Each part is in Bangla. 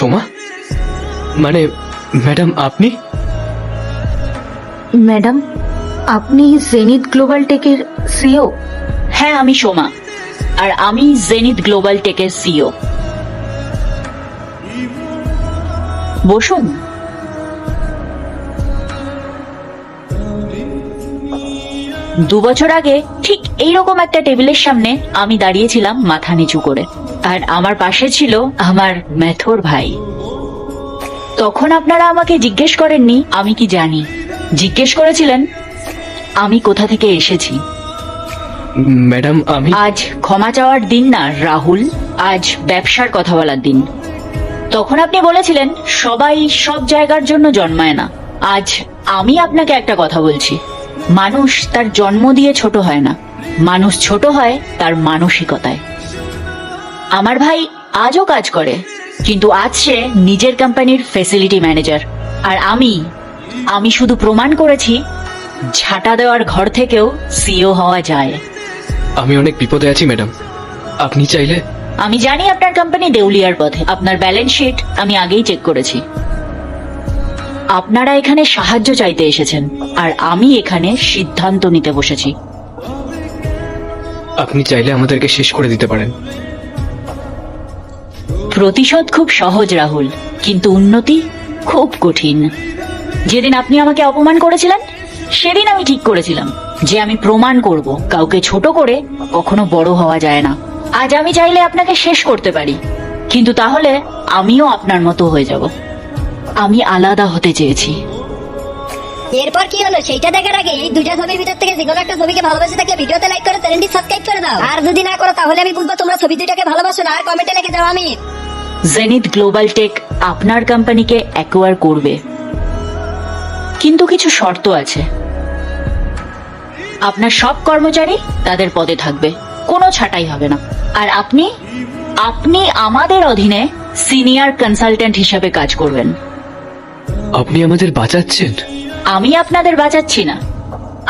সোমা, মানে ম্যাডাম আপনি? ম্যাডাম, আপনি জেনিথ গ্লোবাল টেকের সিও? হ্যাঁ, আমি সোমা, আর আমি জেনিথ গ্লোবাল টেকের সিও। বসুন। দুবছর আগে ঠিক এইরকম একটা টেবিলের সামনে আমি দাঁড়িয়েছিলাম মাথা নিচু করে, আর আমার পাশে ছিল আমার মেথর ভাই। তখন আপনারা আমাকে জিজ্ঞেস করেননি আমি কি জানি, জিজ্ঞেস করেছিলেন আমি কোথা থেকে এসেছি। ম্যাডাম আমি আজ ক্ষমা চাওয়ার দিন না রাহুল, আজ ব্যবসার কথা বলার দিন। তখন আপনি বলেছিলেন সবাই সব জায়গার জন্য জন্মায় না। আজ আমি আপনাকে একটা কথা বলছি, মানুষ তার জন্ম দিয়ে ছোট হয় না, মানুষ ছোট হয় তার মানসিকতায়। আমার ভাই আজও কাজ করে, কিন্তু আজ সে নিজের কোম্পানির ফ্যাসিলিটি ম্যানেজার। আর আমি শুধু প্রমাণ করেছি ঝাঁটা দেওয়ার ঘর থেকেও সিও হওয়া যায়। আমি অনেক বিপদে আছি ম্যাডাম, আপনি চাইলে। আমি জানি আপনার কোম্পানি দেউলিয়ার পথে, আপনার ব্যালেন্স শিট আমি আগেই চেক করেছি। আপনারা এখানে সাহায্য চাইতে এসেছেন, আর আমি এখানে সিদ্ধান্ত নিতে বসেছি। আপনি চাইলে আমাদেরকে শেষ করে দিতে পারেন। প্রতিশোধ খুব সহজ রাহুল, কিন্তু উন্নতি খুব কঠিন। যেদিন আপনি আমাকে অপমান করেছিলেন সেদিন আমি ঠিক করেছিলাম যে আমি প্রমাণ করব কাউকে ছোট করে কখনো বড় হওয়া যায় না। আজ আমি চাইলে আপনাকে শেষ করতে পারি, কিন্তু তাহলে আমিও আপনার মতো হয়ে যাব। আমি আলাদা হতে চেয়েছি। এরপর কি হলো সেইটা দেখার আগে এই দুইটা ছবির ভিতর থেকে যে কোনো একটা ছবিকে ভালোবাসে থাকলে ভিডিওতে লাইক করে চ্যানেলটি সাবস্ক্রাইব করে দাও। আর যদি না করো তাহলে আমি বুঝবো তোমরা ছবি দুইটাকে ভালোবাসো না। আর কমেন্টে লিখে যাও আমি। জেনিথ গ্লোবাল টেক আপনার কোম্পানিকে অ্যাকোয়ার করবে, কিন্তু কিছু শর্ত আছে। আপনার সব কর্মচারী তাদের পদে থাকবে, কোনো ছাঁটাই হবে না। আর আপনি আমাদের অধীনে সিনিয়র কনসালটেন্ট হিসেবে কাজ করবেন। আপনি আমাদের বাঁচাচ্ছেন? আমি আপনাদের বাঁচাচ্ছি না,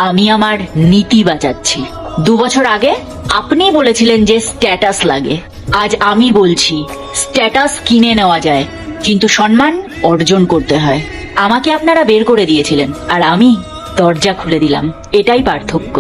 আমি আমার নীতি বাঁচাচ্ছি। 2 বছর আগে আপনি বলেছিলেন যে স্ট্যাটাস লাগে, আজ আমি বলছি স্ট্যাটাস কিনে নেওয়া যায়, কিন্তু সম্মান অর্জন করতে হয়। আমাকে আপনারা বের করে দিয়েছিলেন, আর আমি দরজা খুলে দিলাম, এটাই পার্থক্য।